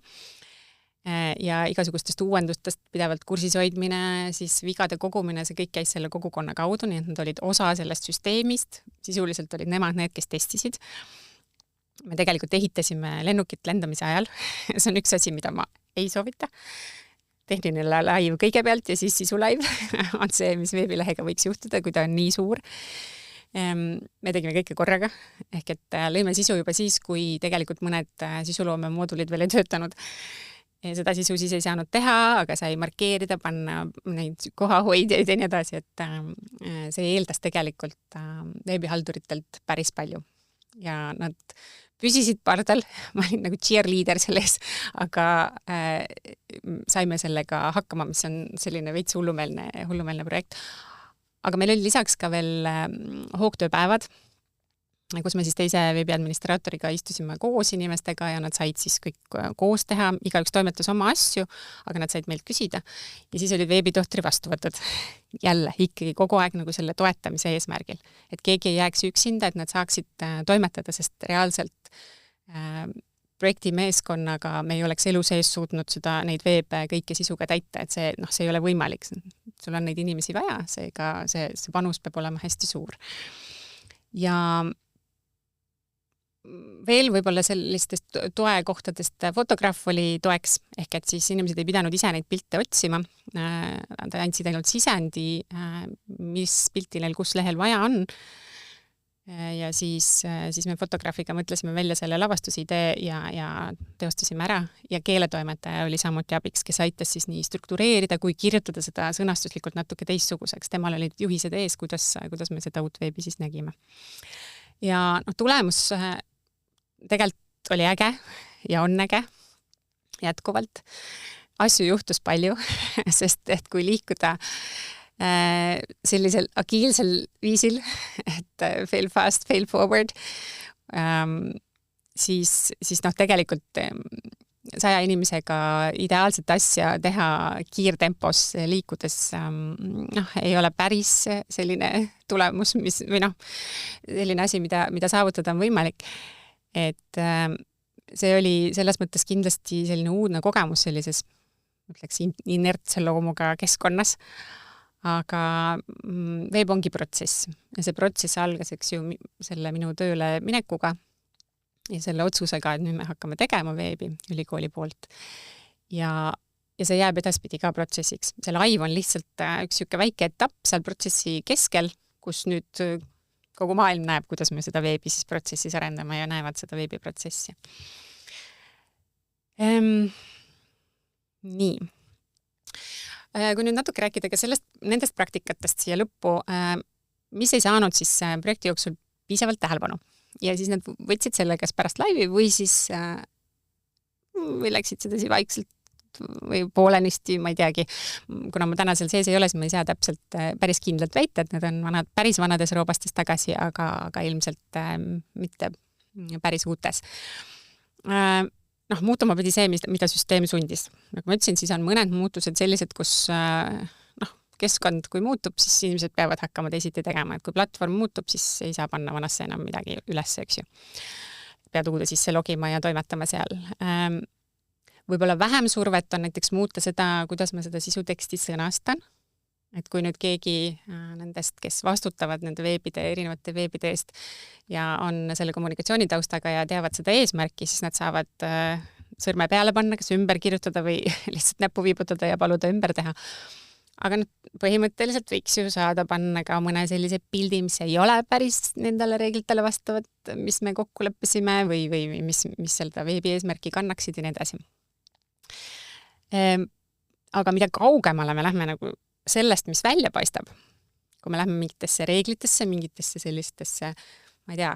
Ja igasugustest uuendustest pidevalt kursis hoidmine, siis vigade kogumine, see kõik käis selle kogukonna kaudu, nii et nad olid osa sellest süsteemist, sisuliselt olid nemad need, kes testisid. Me tegelikult ehitasime lennukit lendamise ajal, see on üks asi, mida ma ei soovita. Tehniline live kõigepealt ja siis sisu live on see, mis veebilehega võiks juhtuda, kui ta on nii suur. Me tegime kõike korraga, ehk et lõime sisu juba siis, kui tegelikult mõned sisuloome moodulid veel ei töötanud. Seda sisu siis ei saanud teha, aga sai markeerida, panna neid kohahoidjaid ja nii edasi, et see eeldas tegelikult veebihalduritelt päris palju. Ja nad püsisid pardal, ma olin nagu cheerleader selles, aga saime sellega hakkama, mis on selline veits hullumeelne projekt. Aga meil oli lisaks ka veel hoogtööpäevad, kus me siis teise veebiadministraatoriga istusime koos inimestega ja nad said siis kõik koos teha, igaüks toimetas oma asju, aga nad said meilt küsida. Ja siis olid veebitohtri vastuvõtud. Jälle ikkagi kogu aeg nagu selle toetamise eesmärgil. Et keegi ei jääks üksinda, et nad saaksid toimetada, sest reaalselt projekti meeskonnaga me ei oleks elu sees suutnud neid veebe kõike sisuga täita, et see ei ole võimalik. Sul on neid inimesi vaja, seega see panus peab olema hästi suur. Ja veel võib-olla sellistest toekohtadest fotograaf oli toeks, ehk et siis inimesed ei pidanud ise neid pilte otsima. Ta andsid ainult sisendi, mis pilti neil kus lehel vaja on. Ja siis me fotograafiga mõtlesime välja selle lavastusidee ja teostasime ära. Ja keeletoimetaja oli samuti abiks, kes aitas siis nii struktureerida, kui kirjutada seda sõnastuslikult natuke teistsuguseks. Temal olid juhised ees, kuidas me seda uut veebi siis nägime. Ja tulemus tegelikult oli äge ja on äge jätkuvalt. Asju juhtus palju, sest et kui liikuda sellisel agiilsel viisil, et fail fast, fail forward, siis tegelikult 100 inimesega ideaalset asja teha kiirtempos liikudes ei ole päris selline tulemus, selline asi, mida saavutada on võimalik. Et see oli selles mõttes kindlasti selline uudne kogemus sellises, ütleks, inertse loomuga keskkonnas, aga veeb ongi protsess. Ja see protsess algas, eks ju, selle minu tööle minekuga ja selle otsusega, et nüüd me hakkame tegema veebi ülikooli poolt. Ja see jääb edaspidi ka protsessiks. See live on lihtsalt üks siuke väike etapp seal protsessi keskel, kus nüüd kogu maailm näeb, kuidas me seda veebi siis protsessis arendame ja näevad seda veebiprotsessi. Nii. Kui nüüd natuke rääkida ka nendest praktikatest siia lõppu, mis ei saanud siis projekti jooksul piisavalt tähelepanu. Ja siis nad võtsid selle kas pärast laivi või siis või läksid sedasi vaikselt või poolenisti, ma ei teagi. Kuna ma täna seal sees ei ole, siis ma ei saa täpselt päris kindlalt väita, et need on päris vanades roobastes tagasi, aga ilmselt mitte päris uutes. Muutuma pidi see, mida süsteem sundis. Nagu ma ütlesin, siis on mõned muutused sellised, kus keskkond, kui muutub, siis inimesed peavad hakkama teisiti tegema. Et kui platvorm muutub, siis ei saa panna vanasse enam midagi üles, eks ju. Pead uude sisse logima ja toimetama seal. Võib-olla vähem survet on näiteks muuta seda, kuidas ma seda sisuteksti sõnastan. Et kui nüüd keegi nendest, kes vastutavad nende erinevate veebide eest ja on selle kommunikatsiooni taustaga ja teavad seda eesmärki, siis nad saavad sõrme peale panna, kas ümber kirjutada või lihtsalt näppu viibutada ja paluda ümber teha. Aga põhimõtteliselt võiks ju saada panna ka mõne sellise pildi, mis ei ole päris nendele reeglitele vastavad, mis me kokku leppisime või mis seda veebi eesmärki kannaksid ja nii edasi. Aga mida kaugemale me lähme nagu sellest, mis välja paistab, kui me lähme mingitesse reeglitesse, mingitesse sellistesse, ma ei tea,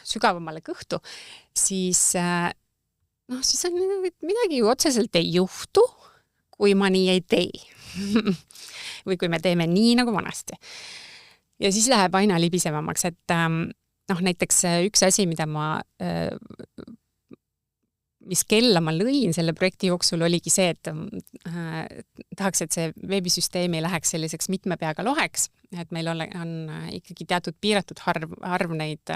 sügavamale kõhtu, siis siis on, et midagi ju otseselt ei juhtu, kui ma nii ei tee. Või kui me teeme nii nagu vanasti. Ja siis läheb aina libisevamaks, et näiteks üks asi, mis kella ma lõin selle projekti jooksul, oligi see, et tahaks, et see veebisüsteem ei läheks selliseks mitme peaga loheks, et meil on ikkagi teatud piiratud arv neid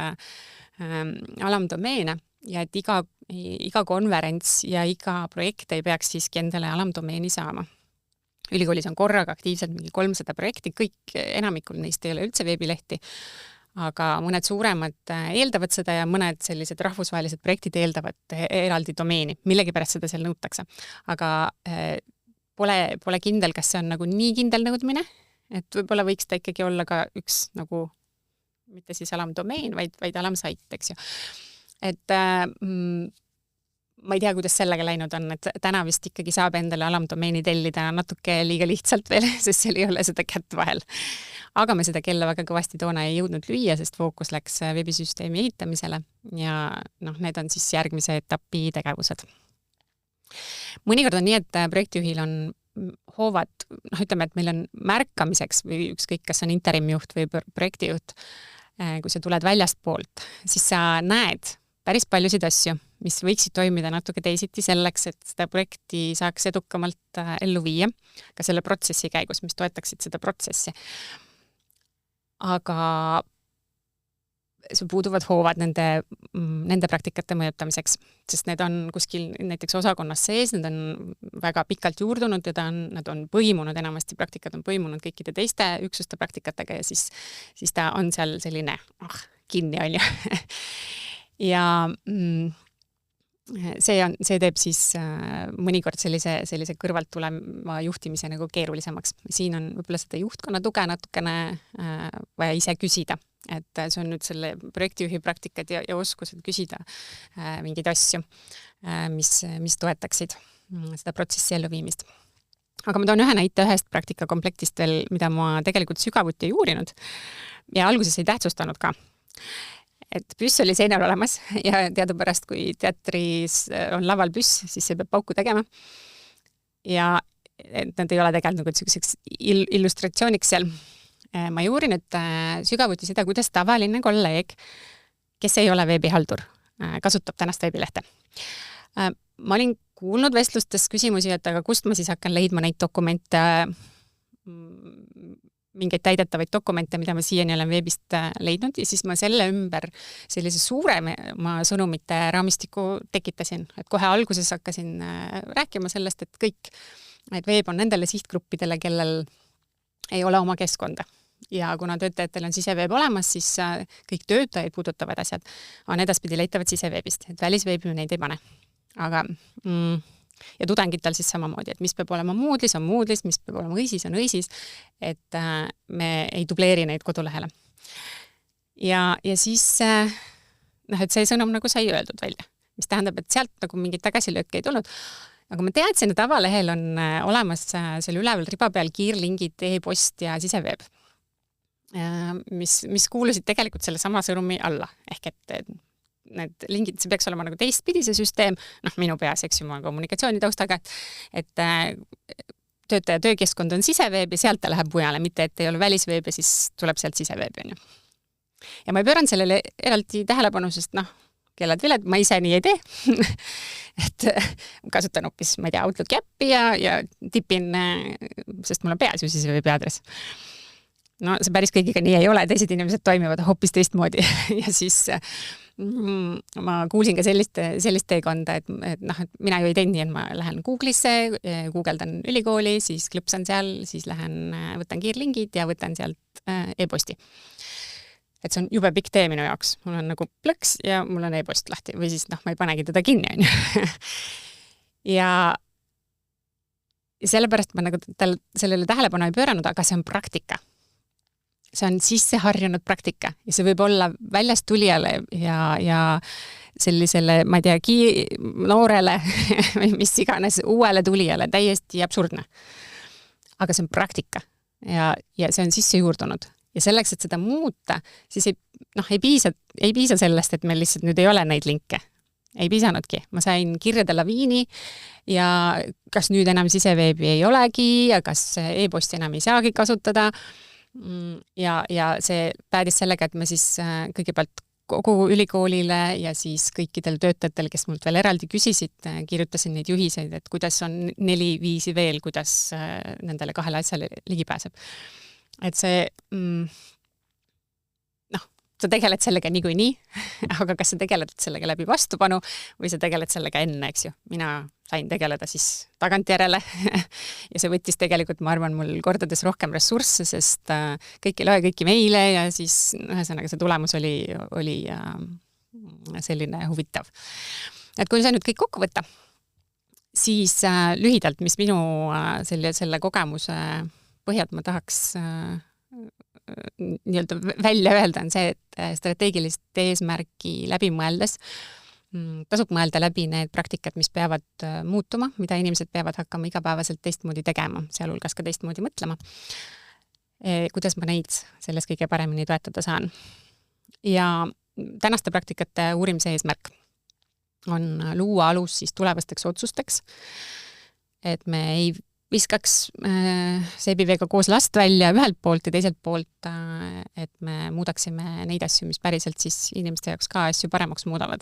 alamdomeene ja et iga konverents ja iga projekt ei peaks siiski endale alamdomeeni saama. Ülikoolis on korraga aktiivselt mingi 300 projekti, kõik enamikul neist ei ole üldse veebilehti, aga mõned suuremad eeldavad seda ja mõned sellised rahvusvahelised projektid eeldavad eraldi domeeni, millegi pärast seda seal nõutakse. Aga pole kindel, kas see on nagu nii kindel nõudmine, et võib-olla võiks ta ikkagi olla ka üks nagu, mitte siis alamdomeen, vaid alamsait, eks ju. Et ma ei tea, kuidas sellega läinud on, et täna vist ikkagi saab endale alamdomeeni tellida natuke liiga lihtsalt veel, sest seal ei ole seda kätt vahel. Aga me seda kella väga kõvasti toona ei jõudnud lüüa, sest fookus läks veebisüsteemi ehitamisele ja need on siis järgmise etapi tegevused. Mõnikord on nii, et projektijuhil on hoovad, ütleme, et meil on märkamiseks või ükskõik, kas on interimjuht või projektijuht, kui sa tuled väljast poolt, siis sa näed päris paljusid asju, mis võiksid toimida natuke teisiti selleks, et seda projekti saaks edukamalt ellu viia, ka selle protsessi käigus, mis toetaksid seda protsessi. Aga see puuduvad hoovad nende praktikate mõjutamiseks, sest need on kuskil näiteks osakonnas sees, need on väga pikalt juurdunud ja nad on põimunud, enamasti praktikad on põimunud kõikide teiste üksuste praktikatega ja siis ta on seal selline kinni on ju. Ja see teeb siis mõnikord sellise kõrvalt tulema juhtimise nagu keerulisemaks. Siin on võib-olla seda juhtkonna tuge natukene vaja ise küsida, et see on nüüd selle projektijuhi praktikad ja oskused küsida mingeid asju, mis toetaksid seda protsessi elluviimist. Aga ma toon ühe näite ühest praktikakomplektist veel, mida ma tegelikult sügavuti ei uurinud ja alguses ei tähtsustanud ka. Et püss oli seinal olemas ja teadupärast, kui teatris on laval püss, siis see peab pauku tegema. Ja nad ei ole tegelikult nagu selliseks illustratsiooniks seal. Ma ei uurinud sügavuti seda, kuidas tavaline kolleeg, kes ei ole veebihaldur, kasutab tänast veebilehte. Ma olin kuulnud vestlustes küsimusi, et aga kust ma siis hakkan leidma neid dokumente, mingeid täidetavaid dokumente, mida ma siiani olen veebist leidnud ja siis ma selle ümber sellise suurema sõnumite raamistiku tekitasin, et kohe alguses hakkasin rääkima sellest, et kõik, et veeb on nendele sihtgruppidele, kellel ei ole oma keskkonda ja kuna töötajatel on siseveeb olemas, siis kõik töötajaid puudutavad asjad on edaspidi leitavad siseveebist, et välisveebi neid ei pane. Aga ja tudengitel siis samamoodi, et mis peab olema Moodle'is, on Moodle'is, mis peab olema Õisis, on Õisis, et me ei dubleeri neid kodulehele. Ja siis, et see sõnum nagu sai öeldud välja, mis tähendab, et sealt nagu mingit tagasilööke ei tulnud. Aga ma teadsin, et avalehel on olemas selle üleval riba peal kiirlingid, e-post ja siseveeb, mis kuulusid tegelikult selle sama sõnumi alla. Ehk et need lingid, see peaks olema nagu teistpidi see süsteem, minu peas, eks ju, ma kommunikatsioonitaustaga, et töötaja töökeskkond on siseveeb ja sealt ta läheb mujale, mitte et ei ole välisveeb ja siis tuleb sealt siseveeb. Ja ma ei pööranud sellele eraldi tähelepanu, sest kellad viled, ma ise nii ei tee. Et kasutan hoopis, ma ei tea, Outlooki äppi ja tipin, sest mul on peas ju siseveebi aadress. No see päris kõigiga nii ei ole, teised inimesed toimivad hoopis teistmoodi ja siis ma kuulsin ka sellist teekonda, et mina ju ei teinud nii, et ma lähen Google'isse, guugeldan ülikooli, siis klõpsan seal, siis võtan kiirlingid ja võtan sealt e-posti. Et see on jube pikk tee minu jaoks. Mul on nagu plõks ja mul on e-post lahti või siis ma ei panegi teda kinni. Ja sellepärast ma nagu sellele tähelepanu ei pööranud, aga see on praktika. See on sisseharjunud praktika ja see võib olla väljast tulijale ja sellisele, ma ei tea, noorele või mis iganes uuele tulijale täiesti absurdne. Aga see on praktika ja see on sisse juurdunud. Ja selleks, et seda muuta, siis ei piisa sellest, et meil lihtsalt nüüd ei ole neid linke. ei piisanudki. Ma sain kirjade laviini ja kas nüüd enam siseveebi ei olegi ja kas e-posti enam ei saagi kasutada. Ja see päädis sellega, et me siis kõigepealt kogu ülikoolile ja siis kõikidel töötajatel, kes mult veel eraldi küsisid, kirjutasin neid juhiseid, et kuidas on 4 viisi veel, kuidas nendele 2 asjale ligi pääseb. Et see, sa tegeled sellega niikuinii, aga kas sa tegeled sellega läbi vastupanu või sa tegeled sellega enne, eks ju. Mina sain tegeleda siis tagantjärele ja see võttis tegelikult, ma arvan, mul kordades rohkem ressursse, sest kõik ei loe kõiki meile ja siis ühesõnaga see tulemus oli selline huvitav. Et kui see nüüd kõik kokku võtta, siis lühidalt, mis minu selle kogemuse põhjalt ma tahaks nii-öelda välja öelda on see, et strateegilist eesmärki läbi mõeldes tasub mõelda läbi need praktikad, mis peavad muutuma, mida inimesed peavad hakkama igapäevaselt teistmoodi tegema, sealhulgas ka teistmoodi mõtlema. Kuidas ma neid selles kõige paremini toetada saan. Ja tänaste praktikate uurimise eesmärk on luua alus siis tulevasteks otsusteks, et me ei viskaks seebiveega koos last välja ühelt poolt ja teiselt poolt, et me muudaksime neid asju, mis päriselt siis inimeste jaoks ka asju paremaks muudavad.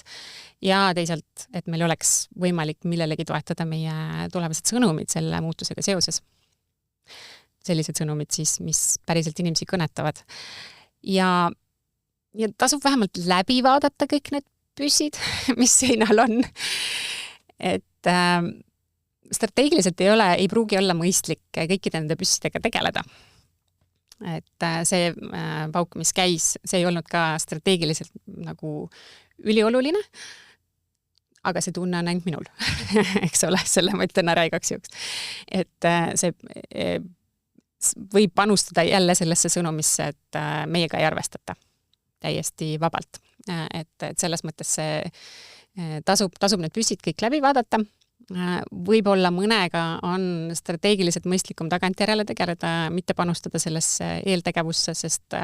Ja teisalt, et meil oleks võimalik millelegi toetada meie tulevased sõnumid selle muutusega seoses. Sellised sõnumid siis, mis päriselt inimesi kõnetavad. Ja tasub vähemalt läbi vaadata kõik need püssid, mis seinal on. Et strateegiliselt ei pruugi olla mõistlik kõikide nende püssidega tegeleda. Et see pauk, mis käis, see ei olnud ka strateegiliselt nagu ülioluline, aga see tunne on ainult minul. Eks ole, selle ma ütlen ära igaks juhuks. Et see võib panustada jälle sellesse sõnumisse, et meiega ei arvestata täiesti vabalt. Et selles mõttes see tasub need püssid kõik läbi vaadata. Võib-olla mõnega on strateegiliselt mõistlikum tagantjärele tegeleda, mitte panustada sellesse eeltegevusse, sest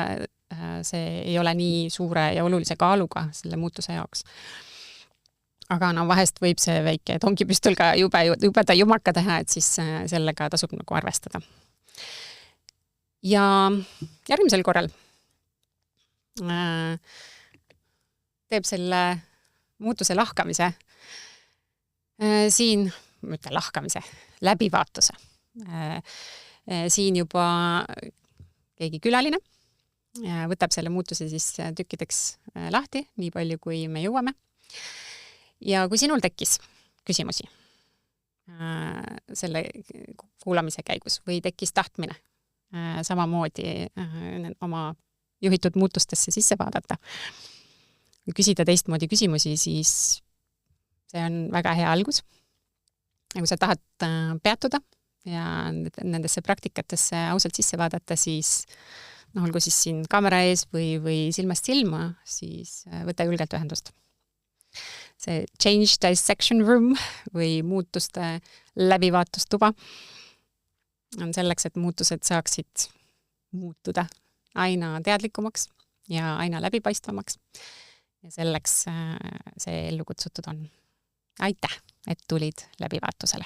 see ei ole nii suure ja olulise kaaluga selle muutuse jaoks. Aga vahest võib see väike tongipüstul ka jubeda jumaka teha, et siis sellega tasub nagu arvestada. Ja järgmisel korral teeb selle muutuse lahkamise siin, ma ütlen lahkamise, läbivaatuse. Siin juba keegi külaline võtab selle muutuse siis tükkideks lahti, nii palju kui me jõuame. Ja kui sinul tekkis küsimusi selle kuulamise käigus või tekkis tahtmine samamoodi oma juhitud muutustesse sisse vaadata, kui küsida teistmoodi küsimusi, siis see on väga hea algus. Ja kui sa tahad peatuda ja nendesse praktikatesse ausalt sisse vaadata, siis olgu siis siin kaamera ees või silmast silma, siis võta julgelt ühendust. See change dissection room või muutuste läbivaatustuba on selleks, et muutused saaksid muutuda aina teadlikumaks ja aina läbipaistvamaks. Ja selleks see ellu kutsutud on. Aitäh, et tulid läbivaatusele.